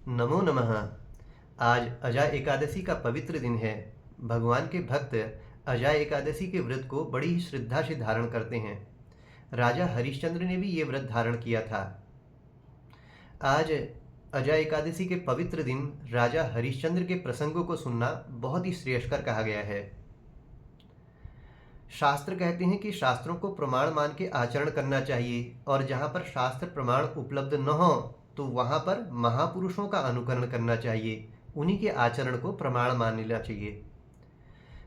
नमो नमः। आज अजय एकादशी का पवित्र दिन है। भगवान के भक्त अजय एकादशी के व्रत को बड़ी ही श्रद्धा से धारण करते हैं। राजा हरिश्चंद्र ने भी ये व्रत धारण किया था। आज अजय एकादशी के पवित्र दिन राजा हरिश्चंद्र के प्रसंगों को सुनना बहुत ही श्रेयस्कर कहा गया है। शास्त्र कहते हैं कि शास्त्रों को प्रमाण मान के आचरण करना चाहिए, और जहाँ पर शास्त्र प्रमाण उपलब्ध न हो तो वहाँ पर महापुरुषों का अनुकरण करना चाहिए, उन्हीं के आचरण को प्रमाण मान लेना चाहिए।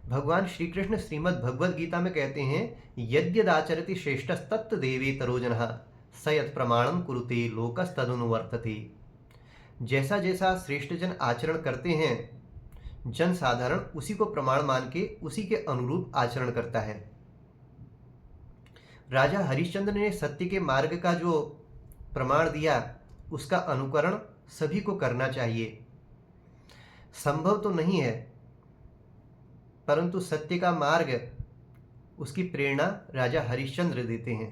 भगवान श्री कृष्ण श्रीमद् भगवद गीता में कहते हैं, यद्यदाचरति श्रेष्ठस्तत्त देवे तरोजनः स यत् प्रमाणम कुरुते लोकस्तदनुवर्तते। जैसा जैसा श्रेष्ठ जन आचरण करते हैं, जन साधारण उसी को प्रमाण मान के उसी के अनुरूप आचरण करता है। राजा हरिश्चंद्र ने सत्य के मार्ग का जो प्रमाण दिया, उसका अनुकरण सभी को करना चाहिए। संभव तो नहीं है, परंतु सत्य का मार्ग, उसकी प्रेरणा राजा हरिश्चंद्र देते हैं।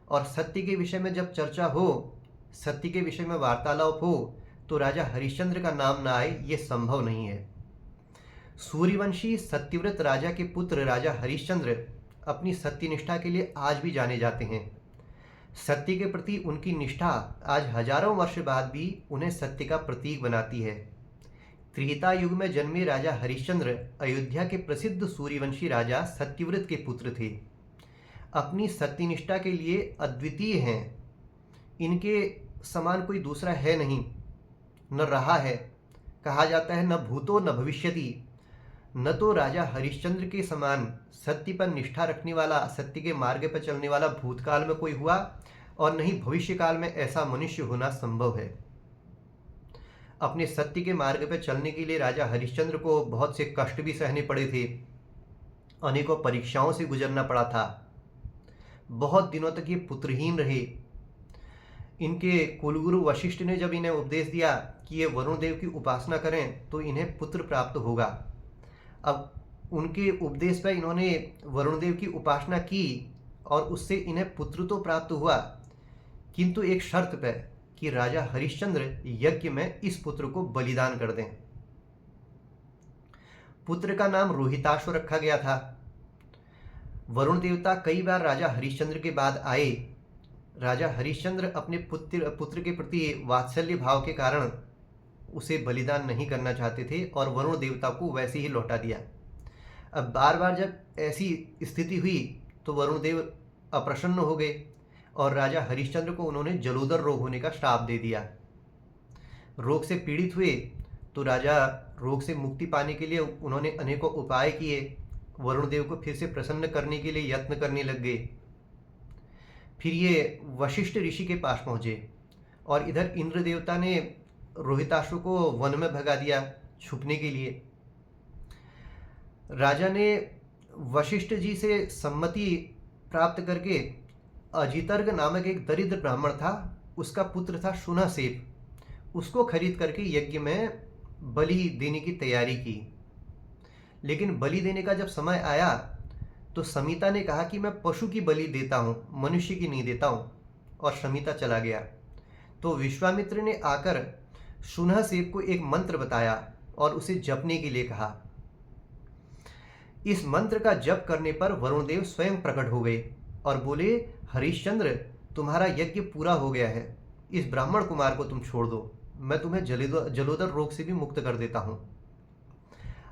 और सत्य के विषय में जब चर्चा हो, सत्य के विषय में वार्तालाप हो, तो राजा हरिश्चंद्र का नाम ना आए, ये संभव नहीं है। सूर्यवंशी सत्यव्रत राजा के पुत्र राजा हरिश्चंद्र अपनी सत्यनिष्ठा के लिए आज भी जाने जाते हैं। सत्य के प्रति उनकी निष्ठा आज हजारों वर्ष बाद भी उन्हें सत्य का प्रतीक बनाती है। त्रेता युग में जन्मे राजा हरिश्चंद्र अयोध्या के प्रसिद्ध सूर्यवंशी राजा सत्यव्रत के पुत्र थे। अपनी सत्यनिष्ठा के लिए अद्वितीय हैं। इनके समान कोई दूसरा है नहीं, न रहा है। कहा जाता है, न भूतो न भविष्यति। न तो राजा हरिश्चंद्र के समान सत्य पर निष्ठा रखने वाला, सत्य के मार्ग पर चलने वाला भूतकाल में कोई हुआ, और नहीं भविष्य काल में ऐसा मनुष्य होना संभव है। अपने सत्य के मार्ग पर चलने के लिए राजा हरिश्चंद्र को बहुत से कष्ट भी सहने पड़े थे। अनेकों परीक्षाओं से गुजरना पड़ा था। बहुत दिनों तक ये पुत्रहीन रहे। इनके कुलगुरु वशिष्ठ ने जब इन्हें उपदेश दिया कि ये वरुण देव की उपासना करें तो इन्हें पुत्र प्राप्त होगा। अब उनके उपदेश पर इन्होंने वरुण देव की उपासना की और उससे इन्हें पुत्र तो प्राप्त हुआ, किंतु एक शर्त पर कि राजा हरिश्चंद्र यज्ञ में इस पुत्र को बलिदान कर दें। पुत्र का नाम रोहिताश्व रखा गया था। वरुण देवता कई बार राजा हरिश्चंद्र के बाद आए। राजा हरिश्चंद्र अपने पुत्र के प्रति वात्सल्य भाव के कारण उसे बलिदान नहीं करना चाहते थे और वरुण देवता को वैसे ही लौटा दिया। अब बार बार जब ऐसी स्थिति हुई तो वरुण देव अप्रसन्न हो गए और राजा हरिश्चंद्र को उन्होंने जलोदर रोग होने का श्राप दे दिया। रोग से पीड़ित हुए तो राजा रोग से मुक्ति पाने के लिए उन्होंने अनेकों उपाय किए। वरुण देव को फिर से प्रसन्न करने के लिए यत्न करने लग गए। फिर ये वशिष्ठ ऋषि के पास पहुँचे और इधर इंद्र देवता ने रोहिताश्व को वन में भगा दिया छुपने के लिए। राजा ने वशिष्ठ जी से सम्मति प्राप्त करके अजितर्ग नामक एक दरिद्र ब्राह्मण था, उसका पुत्र था शुनहसेप, उसको खरीद करके यज्ञ में बलि देने की तैयारी की। लेकिन बलि देने का जब समय आया तो समिता ने कहा कि मैं पशु की बलि देता हूँ, मनुष्य की नहीं देता हूँ, और समिता चला गया। तो विश्वामित्र ने आकर शुनहसेप को एक मंत्र बताया और उसे जपने के लिए कहा। इस मंत्र का जप करने पर वरुण देव स्वयं प्रकट हो गए और बोले, हरिश्चंद्र, तुम्हारा यज्ञ पूरा हो गया है, इस ब्राह्मण कुमार को तुम छोड़ दो, मैं तुम्हें जलोदर रोग से भी मुक्त कर देता हूँ।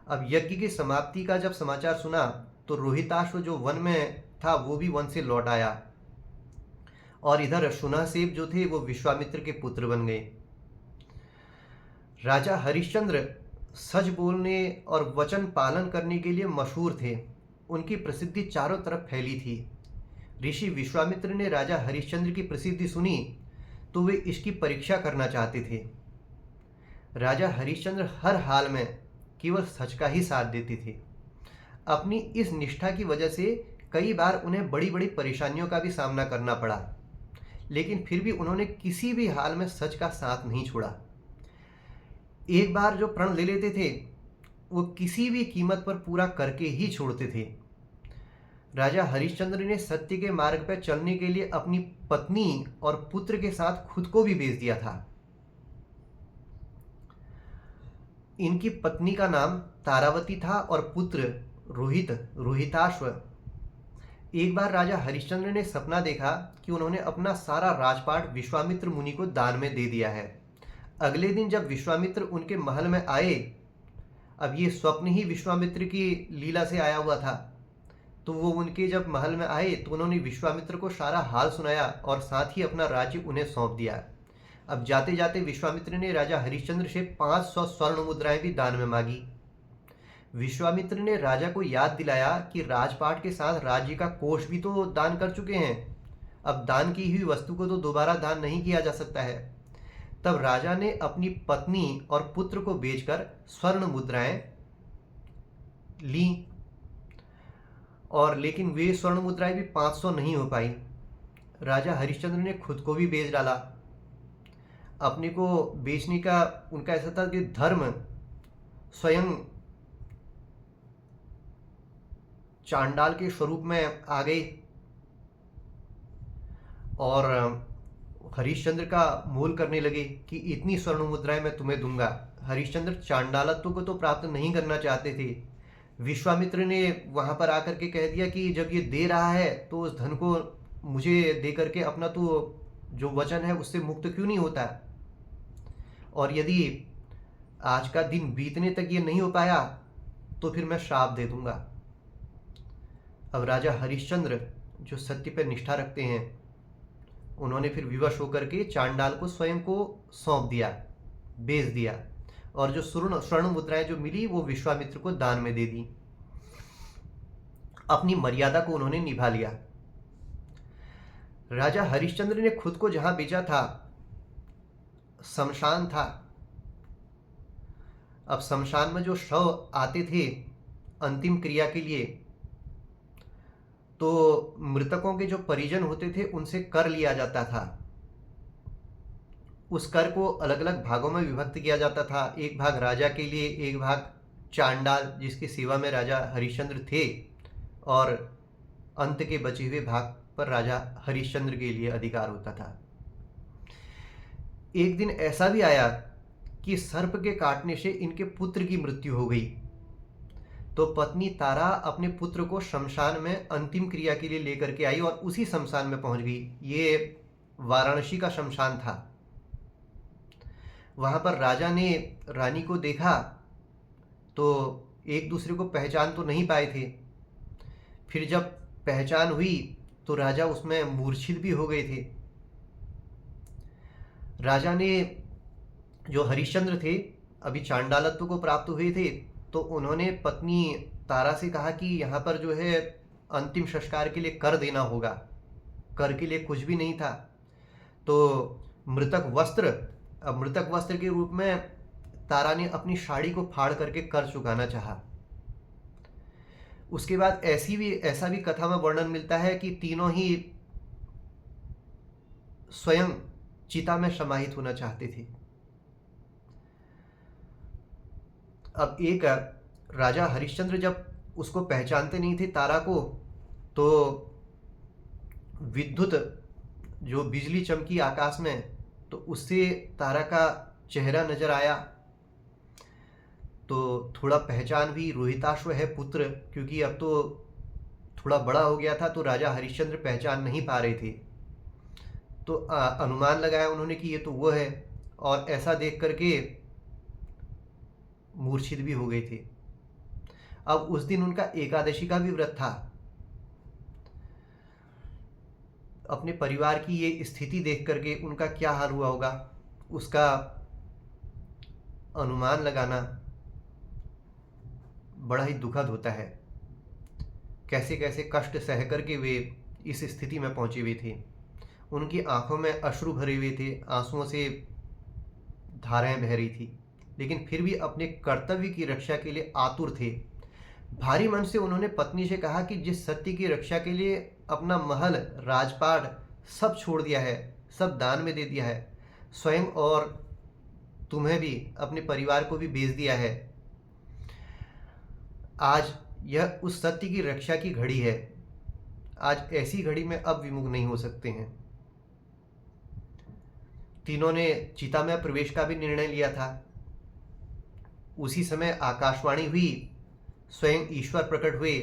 अब यज्ञ की समाप्ति का जब समाचार सुना तो रोहिताश्व जो वन में था वो भी वन से लौट आया और इधर शुनहसेप जो थे वो विश्वामित्र के पुत्र बन गए। राजा हरिश्चंद्र सच बोलने और वचन पालन करने के लिए मशहूर थे। उनकी प्रसिद्धि चारों तरफ फैली थी। ऋषि विश्वामित्र ने राजा हरिश्चंद्र की प्रसिद्धि सुनी तो वे इसकी परीक्षा करना चाहते थे। राजा हरिश्चंद्र हर हाल में केवल सच का ही साथ देते थे। अपनी इस निष्ठा की वजह से कई बार उन्हें बड़ी बड़ी परेशानियों का भी सामना करना पड़ा, लेकिन फिर भी उन्होंने किसी भी हाल में सच का साथ नहीं छोड़ा। एक बार जो प्रण ले लेते थे वो किसी भी कीमत पर पूरा करके ही छोड़ते थे। राजा हरिश्चंद्र ने सत्य के मार्ग पर चलने के लिए अपनी पत्नी और पुत्र के साथ खुद को भी बेच दिया था। इनकी पत्नी का नाम तारावती था और पुत्र रोहिताश्व। एक बार राजा हरिश्चंद्र ने सपना देखा कि उन्होंने अपना सारा राजपाट विश्वामित्र मुनि को दान में दे दिया है। अगले दिन जब विश्वामित्र उनके महल में आए, अब ये स्वप्न ही विश्वामित्र की लीला से आया हुआ था, तो वो उनके जब महल में आए तो उन्होंने विश्वामित्र को सारा हाल सुनाया और साथ ही अपना राज्य उन्हें सौंप दिया। अब जाते जाते विश्वामित्र ने राजा हरिश्चंद्र से 500 स्वर्ण मुद्राएं भी दान में मांगी। विश्वामित्र ने राजा को याद दिलाया कि राजपाट के साथ राज्य का कोष भी तो दान कर चुके हैं, अब दान की हुई वस्तु को तो दोबारा दान नहीं किया जा सकता है। तब राजा ने अपनी पत्नी और पुत्र को बेचकर स्वर्ण मुद्राएं ली, और लेकिन वे स्वर्ण मुद्राएं भी 500 नहीं हो पाई। राजा हरिश्चंद्र ने खुद को भी बेच डाला। अपने को बेचने का उनका ऐसा था कि धर्म स्वयं चांडाल के स्वरूप में आ गई और हरिश्चंद्र का मोल करने लगे कि इतनी स्वर्ण मुद्राएं मैं तुम्हें दूंगा। हरिश्चंद्र चांडालत्व को तो प्राप्त नहीं करना चाहते थे। विश्वामित्र ने वहां पर आकर के कह दिया कि जब ये दे रहा है तो उस धन को मुझे दे करके अपना तो जो वचन है उससे मुक्त क्यों नहीं होता, और यदि आज का दिन बीतने तक ये नहीं हो पाया तो फिर मैं श्राप दे दूंगा। अब राजा हरिश्चंद्र जो सत्य पर निष्ठा रखते हैं, उन्होंने फिर विवश होकर के चांडाल को स्वयं को सौंप दिया, बेच दिया, और जो स्वर्ण मुद्राएं जो मिली वो विश्वामित्र को दान में दे दी। अपनी मर्यादा को उन्होंने निभा लिया। राजा हरिश्चंद्र ने खुद को जहां बेचा था शमशान था। अब शमशान में जो शव आते थे अंतिम क्रिया के लिए, तो मृतकों के जो परिजन होते थे उनसे कर लिया जाता था। उस कर को अलग अलग भागों में विभक्त किया जाता था। एक भाग राजा के लिए, एक भाग चांडाल जिसकी सेवा में राजा हरिश्चंद्र थे, और अंत के बचे हुए भाग पर राजा हरिश्चंद्र के लिए अधिकार होता था। एक दिन ऐसा भी आया कि सर्प के काटने से इनके पुत्र की मृत्यु हो गई, तो पत्नी तारा अपने पुत्र को शमशान में अंतिम क्रिया के लिए लेकर के आई और उसी शमशान में पहुंच गई। ये वाराणसी का शमशान था। वहां पर राजा ने रानी को देखा तो एक दूसरे को पहचान तो नहीं पाए थे। फिर जब पहचान हुई तो राजा उसमें मूर्छित भी हो गए थे। राजा ने, जो हरिश्चंद्र थे, अभी चांडालत्व को प्राप्त हुए थे, तो उन्होंने पत्नी तारा से कहा कि यहाँ पर जो है अंतिम संस्कार के लिए कर देना होगा। कर के लिए कुछ भी नहीं था, तो मृतक वस्त्र के रूप में तारा ने अपनी साड़ी को फाड़ करके कर चुकाना चाहा। उसके बाद ऐसा भी कथा में वर्णन मिलता है कि तीनों ही स्वयं चिता में समाहित होना चाहते थे। अब एक राजा हरिश्चंद्र जब उसको पहचानते नहीं थे तारा को, तो विद्युत जो बिजली चमकी आकाश में, तो उससे तारा का चेहरा नजर आया, तो थोड़ा पहचान भी। रोहिताश्व है पुत्र, क्योंकि अब तो थोड़ा बड़ा हो गया था, तो राजा हरिश्चंद्र पहचान नहीं पा रहे थे, तो अनुमान लगाया उन्होंने कि ये तो वो है, और ऐसा देख करके मूर्छित भी हो गए थे। अब उस दिन उनका एकादशी का भी व्रत था। अपने परिवार की ये स्थिति देख करके उनका क्या हाल हुआ होगा, उसका अनुमान लगाना बड़ा ही दुखद होता है। कैसे कैसे कष्ट सह करके वे इस स्थिति में पहुंचे हुए थे। उनकी आंखों में अश्रु भरे हुए थे, आंसुओं से धाराएं बह रही थी, लेकिन फिर भी अपने कर्तव्य की रक्षा के लिए आतुर थे। भारी मन से उन्होंने पत्नी से कहा कि जिस सत्य की रक्षा के लिए अपना महल, राजपाट सब छोड़ दिया है, सब दान में दे दिया है, स्वयं और तुम्हें भी, अपने परिवार को भी बेच दिया है, आज यह उस सत्य की रक्षा की घड़ी है। आज ऐसी घड़ी में अब विमुख नहीं हो सकते हैं। तीनों ने चिता में प्रवेश का भी निर्णय लिया था। उसी समय आकाशवाणी हुई, स्वयं ईश्वर प्रकट हुए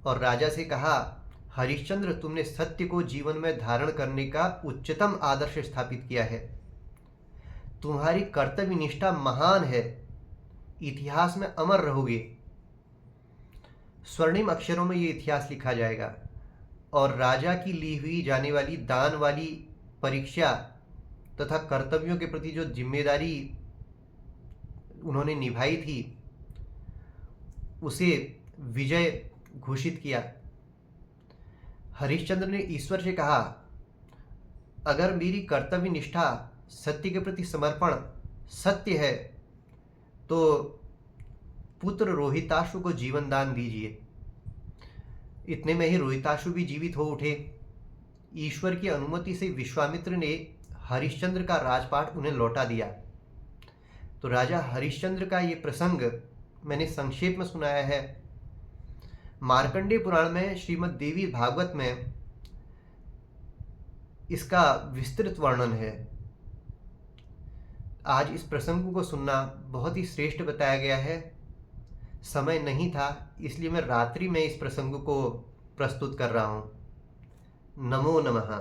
और राजा से कहा, हरिश्चंद्र, तुमने सत्य को जीवन में धारण करने का उच्चतम आदर्श स्थापित किया है। तुम्हारी कर्तव्य निष्ठा महान है, इतिहास में अमर रहोगे। स्वर्णिम अक्षरों में ये इतिहास लिखा जाएगा। और राजा की ली हुई जाने वाली दान वाली परीक्षा तथा कर्तव्यों के प्रति जो जिम्मेदारी उन्होंने निभाई थी, उसे विजय घोषित किया। हरिश्चंद्र ने ईश्वर से कहा, अगर मेरी कर्तव्य निष्ठा, सत्य के प्रति समर्पण सत्य है तो पुत्र रोहिताश्व को जीवन दान दीजिए। इतने में ही रोहिताश्व भी जीवित हो उठे। ईश्वर की अनुमति से विश्वामित्र ने हरिश्चंद्र का राजपाट उन्हें लौटा दिया। तो राजा हरिश्चंद्र का ये प्रसंग मैंने संक्षेप में सुनाया है। मार्कंडेय पुराण में, श्रीमद् देवी भागवत में इसका विस्तृत वर्णन है। आज इस प्रसंग को सुनना बहुत ही श्रेष्ठ बताया गया है। समय नहीं था, इसलिए मैं रात्रि में इस प्रसंग को प्रस्तुत कर रहा हूँ। नमो नमः।